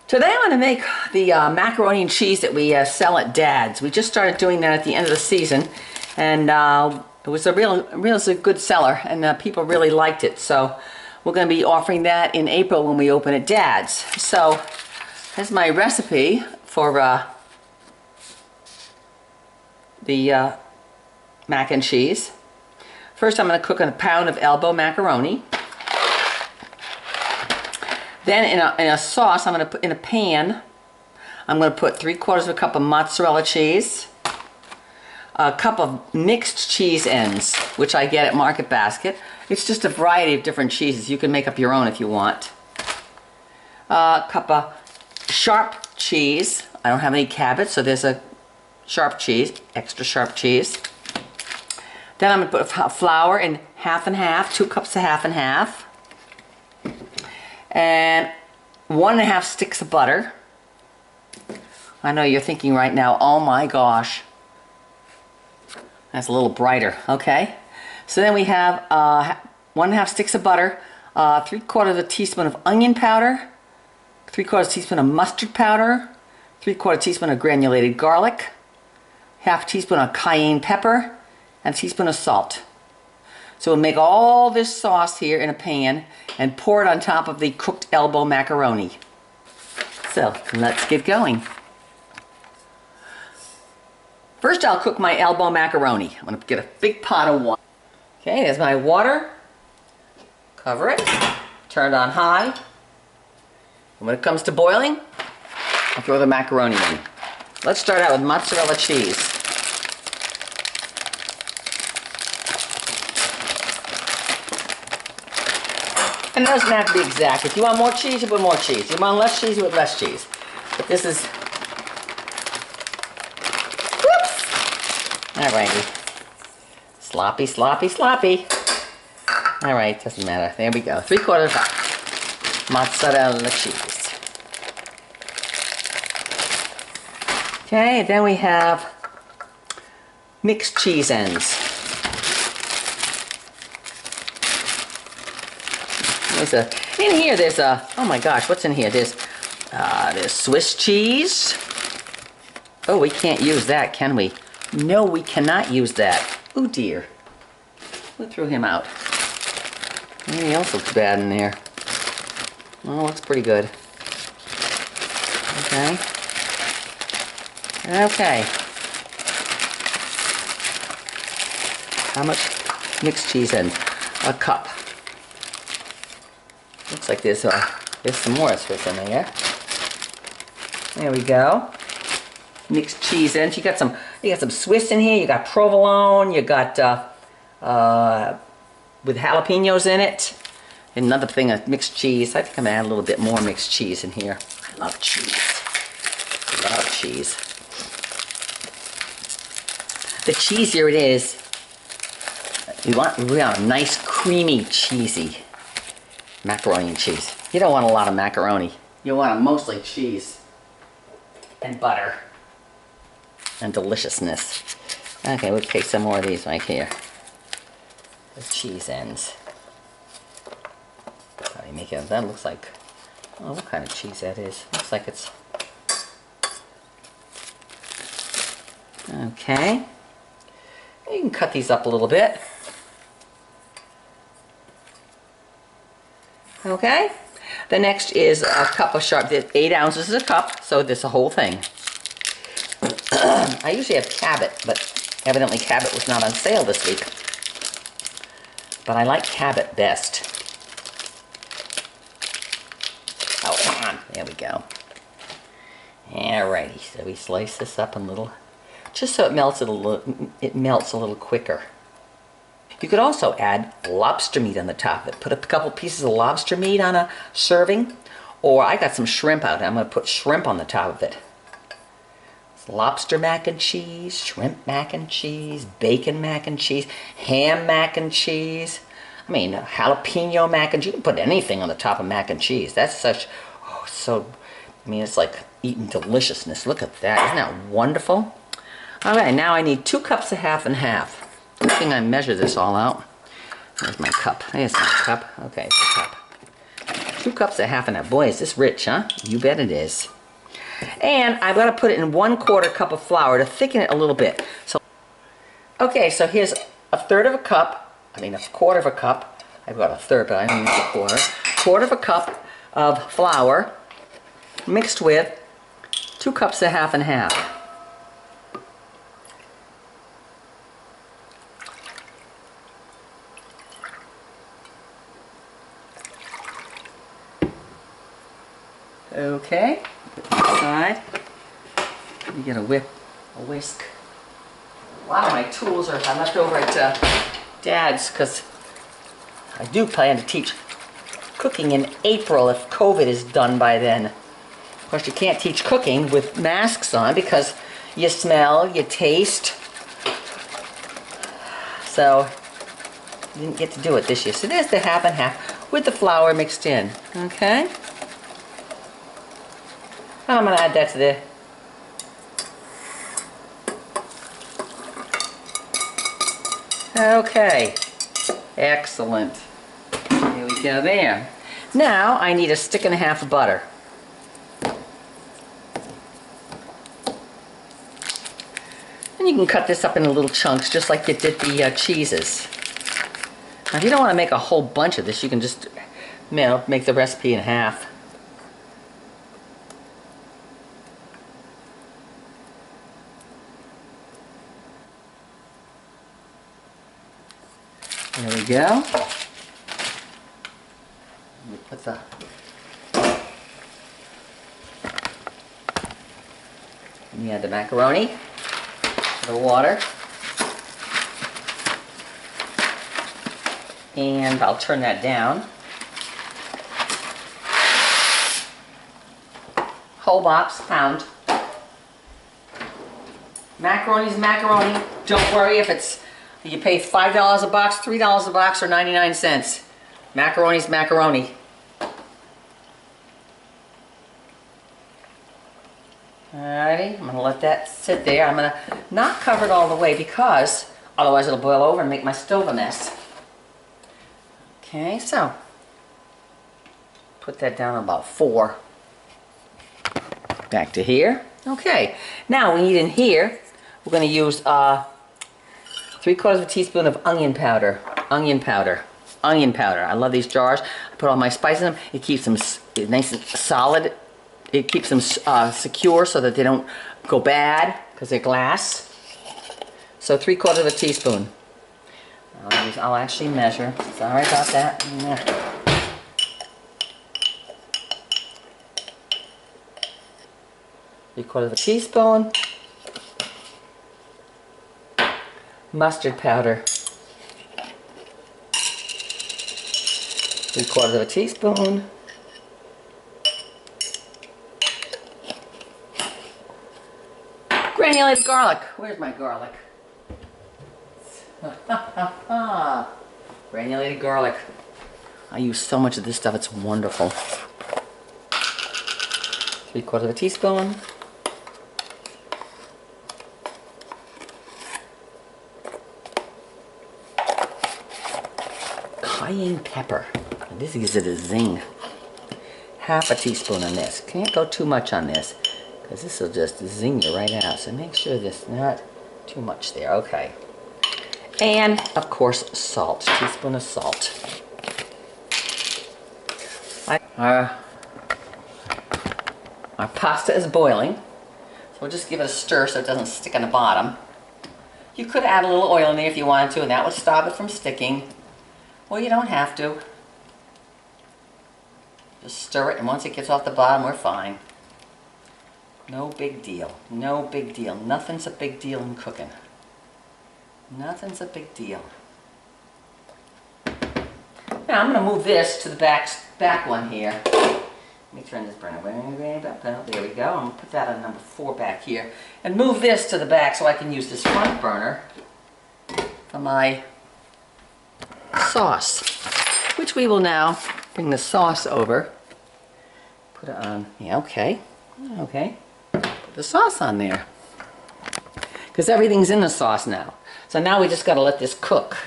Today I'm going to make the macaroni and cheese that we sell at Dad's. We just started doing that at the end of the season, and it was a good seller, and people really liked it. So we're going to be offering that in April when we open at Dad's. So here's my recipe for the mac and cheese. First I'm going to cook a pound of elbow macaroni. Then in a sauce, I'm going to put in a pan, I'm going to put 3/4 cup of mozzarella cheese, a cup of mixed cheese ends, which I get at Market Basket. It's just a variety of different cheeses. You can make up your own if you want. A cup of sharp cheese. I don't have any cabbage, so there's a sharp cheese, extra sharp cheese. Then I'm going to put flour in half and half, 2 cups of half and half. And 1.5 sticks of butter. I know you're thinking right now, oh my gosh, that's a little brighter. Okay, so then we have 1.5 sticks of butter, 3/4 teaspoon of onion powder, 3/4 teaspoon of mustard powder, 3/4 teaspoon of granulated garlic, 1/2 teaspoon of cayenne pepper, and a teaspoon of salt. So we'll make all this sauce here in a pan and pour it on top of the cooked elbow macaroni. So let's get going. First I'll cook my elbow macaroni. I'm going to get a big pot of water. Okay, there's my water. Cover it. Turn it on high. And when it comes to boiling, I'll throw the macaroni in. Let's start out with mozzarella cheese. And it doesn't have to be exact. If you want more cheese, you put more cheese. If you want less cheese, you put less cheese. But this is... Whoops! Alrighty. Sloppy, sloppy, sloppy. Alright, doesn't matter. There we go. 3/4 cup. Mozzarella cheese. Okay, then we have mixed cheese ends. In here there's a, oh my gosh, what's in here? There's Swiss cheese. Oh, we can't use that, can we? No, we cannot use that. Oh dear. We threw him out. Anything else looks bad in there? Oh, looks pretty good. Okay. Okay. How much mixed cheese in? A cup. Looks like there's some more Swiss in there. There we go. Mixed cheese ends. You got some Swiss in here. You got provolone. You got with jalapenos in it. Another thing of mixed cheese. I think I'm gonna add a little bit more mixed cheese in here. I love cheese. Love cheese. The cheesier it is, we want a nice creamy cheesy macaroni and cheese. You don't want a lot of macaroni. You want mostly cheese and butter and deliciousness. Okay, we'll take some more of these right here. The cheese ends. How do you make it? That looks like, oh, what kind of cheese that is? Looks like it's, okay. You can cut these up a little bit. Okay, the next is a cup of sharp, 8 ounces is a cup, so this is a whole thing. I usually have Cabot, but evidently Cabot was not on sale this week. But I like Cabot best. Oh, come on, there we go. Alrighty, so we slice this up in little, just so it melts a little quicker. You could also add lobster meat on the top of it. Put a couple pieces of lobster meat on a serving. Or I got some shrimp out. I'm going to put shrimp on the top of it. It's lobster mac and cheese, shrimp mac and cheese, bacon mac and cheese, ham mac and cheese. I mean, jalapeno mac and cheese. You can put anything on the top of mac and cheese. That's such, oh, so, I mean, it's like eating deliciousness. Look at that. Isn't that wonderful? All right, now I need 2 cups of half and half. Good thing I measure this all out. There's my cup. There's my cup. Okay, it's a cup. 2 cups of half and half. Boy, is this rich, huh? You bet it is. And I'm going to put it in 1/4 cup of flour to thicken it a little bit. So, okay, so here's a quarter of a cup. I've got a third, but I don't use a quarter. Quarter of a cup of flour mixed with 2 cups of half and half. Okay, put that aside. You get a whisk. A lot of my tools are left over at Dad's because I do plan to teach cooking in April if COVID is done by then. Of course, you can't teach cooking with masks on because you smell, you taste. So, I didn't get to do it this year. So there's the half and half with the flour mixed in. Okay? And I'm going to add that to the okay, excellent. Here we go there. Now I need a stick and a half of butter. And you can cut this up into little chunks just like you did the cheeses. Now if you don't want to make a whole bunch of this, you can just make the recipe in half. There we go. Let me put add the macaroni, the water, and I'll turn that down. Whole box, pound. Macaroni's macaroni. Don't worry if you pay $5 a box, $3 a box, or 99 cents. Macaroni's macaroni. Alrighty, I'm going to let that sit there. I'm going to not cover it all the way because otherwise it'll boil over and make my stove a mess. Okay, so put that down at about 4. Back to here. Okay, now we need in here, we're going to use 3/4 teaspoon of onion powder. Onion powder. I love these jars. I put all my spices in them. It keeps them nice and solid. It keeps them secure so that they don't go bad because they're glass. So 3/4 teaspoon. I'll actually measure. Sorry about that. 3/4 teaspoon. Mustard powder. 3/4 teaspoon. Granulated garlic. Where's my garlic? Granulated garlic. I use so much of this stuff, it's wonderful. 3/4 teaspoon. Cayenne pepper. This gives it a zing. 1/2 teaspoon on this. Can't go too much on this because this will just zing you right out. So make sure there's not too much there. Okay. And of course salt. Teaspoon of salt. Our pasta is boiling. So we'll just give it a stir so it doesn't stick on the bottom. You could add a little oil in there if you wanted to, and that would stop it from sticking. Well, you don't have to. Just stir it, and once it gets off the bottom, we're fine. No big deal. No big deal. Nothing's a big deal in cooking. Nothing's a big deal. Now, I'm going to move this to the back one here. Let me turn this burner. There we go. I'm going to put that on number 4 back here. And move this to the back so I can use this front burner for my sauce, which we will now bring the sauce over. Put it on. Yeah, okay. Okay. Put the sauce on there. Because everything's in the sauce now. So now we just got to let this cook.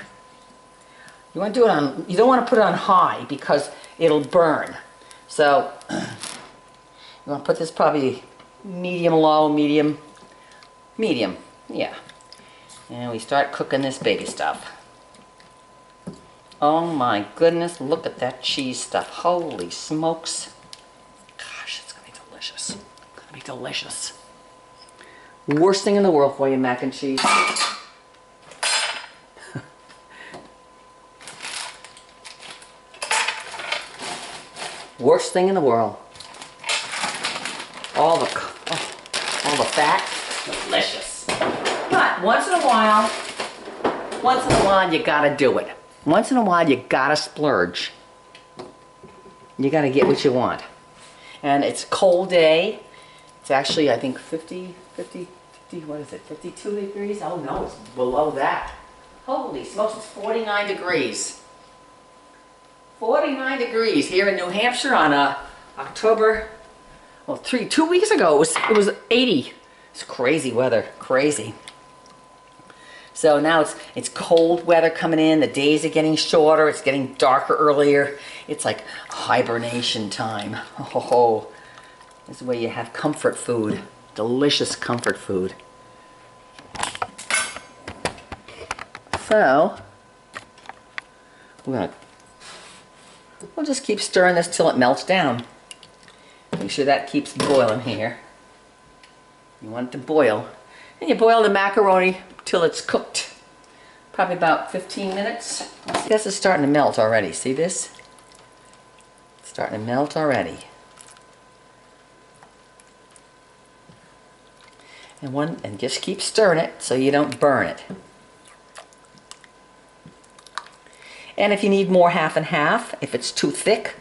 You want to do it on, you don't want to put it on high because it'll burn. So I'm gonna put this probably medium low, medium, yeah. And we start cooking this baby stuff. Oh my goodness, look at that cheese stuff. Holy smokes. Gosh, it's gonna be delicious. It's gonna be delicious. Worst thing in the world for you, mac and cheese. Worst thing in the world. All the fat, delicious. But once in a while, you gotta do it. Once in a while, you gotta splurge. You gotta get what you want. And it's a cold day. It's actually, I think, 50, what is it, 52 degrees? Oh no, it's below that. Holy smokes, it's 49 degrees. 49 degrees here in New Hampshire on October, well, 2 weeks ago it was 80. It's crazy weather, crazy. So now it's cold weather coming in. The days are getting shorter. It's getting darker earlier. It's like hibernation time. Oh, this is where you have comfort food, delicious comfort food. So we'll just keep stirring this till it melts down. Make sure that keeps boiling here. You want it to boil. And you boil the macaroni till it's cooked. Probably about 15 minutes. This is starting to melt already. See this? It's starting to melt already. And just keep stirring it so you don't burn it. And if you need more half and half, if it's too thick,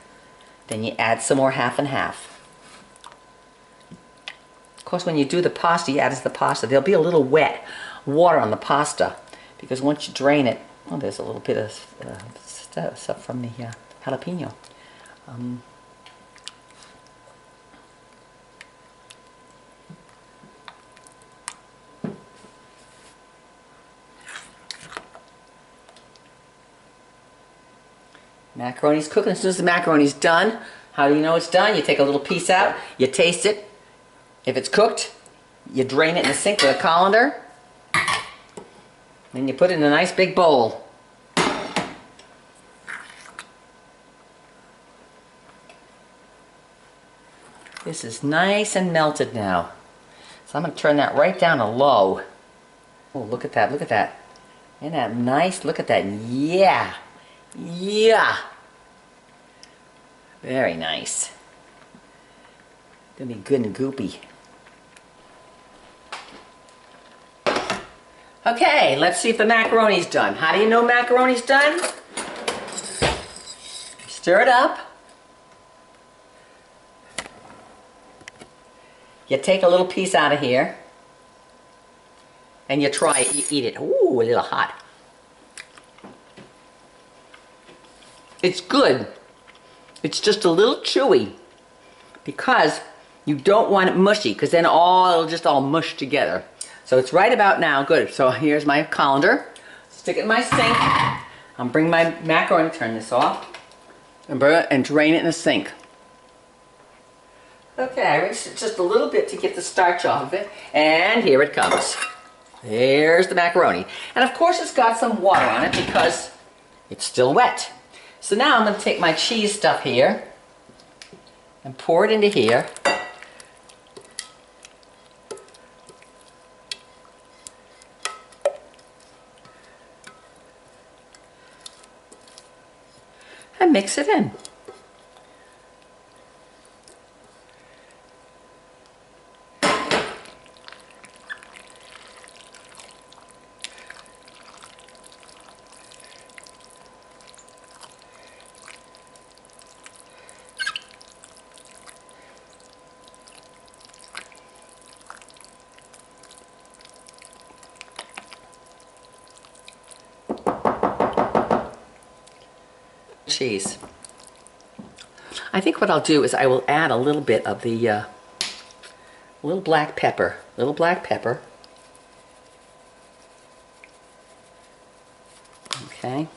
then you add some more half and half. Of course, when you do the pasta, you add the pasta. There'll be a little wet water on the pasta because once you drain it, oh, there's a little bit of stuff from the jalapeno. Macaroni's cooking. As soon as the macaroni's done, how do you know it's done? You take a little piece out, you taste it. If it's cooked, you drain it in the sink with a colander. Then you put it in a nice big bowl. This is nice and melted now. So I'm going to turn that right down to low. Oh, look at that, look at that. Isn't that nice? Look at that. Yeah. Yeah. Very nice. Gonna be good and goopy. Okay, let's see if the macaroni's done. How do you know macaroni's done? Stir it up. You take a little piece out of here. And you try it, you eat it. Ooh, a little hot. It's good. It's just a little chewy because you don't want it mushy because then it'll just all mush together. So it's right about now good. So here's my colander. Stick it in my sink. I'll bring my macaroni, turn this off, and drain it in the sink. Okay, I rinsed it just a little bit to get the starch off of it. And here it comes. There's the macaroni. And of course it's got some water on it because it's still wet. So now I'm going to take my cheese stuff here and pour it into here. And mix it in. Cheese. I think what I'll do is I will add a little bit of the little black pepper. Okay.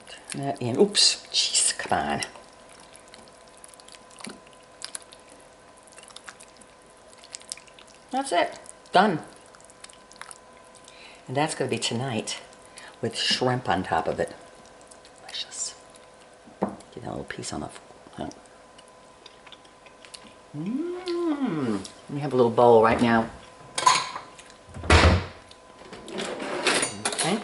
Turn that in. Oops. Jeez, come on. That's it. Done. And that's going to be tonight with shrimp on top of it. Delicious. Get that little piece on the... Let me have a little bowl right now. Okay.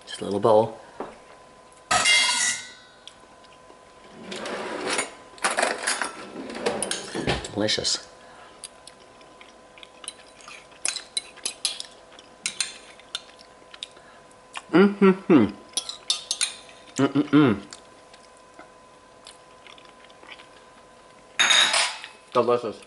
Just a little bowl. Delicious. Delicious.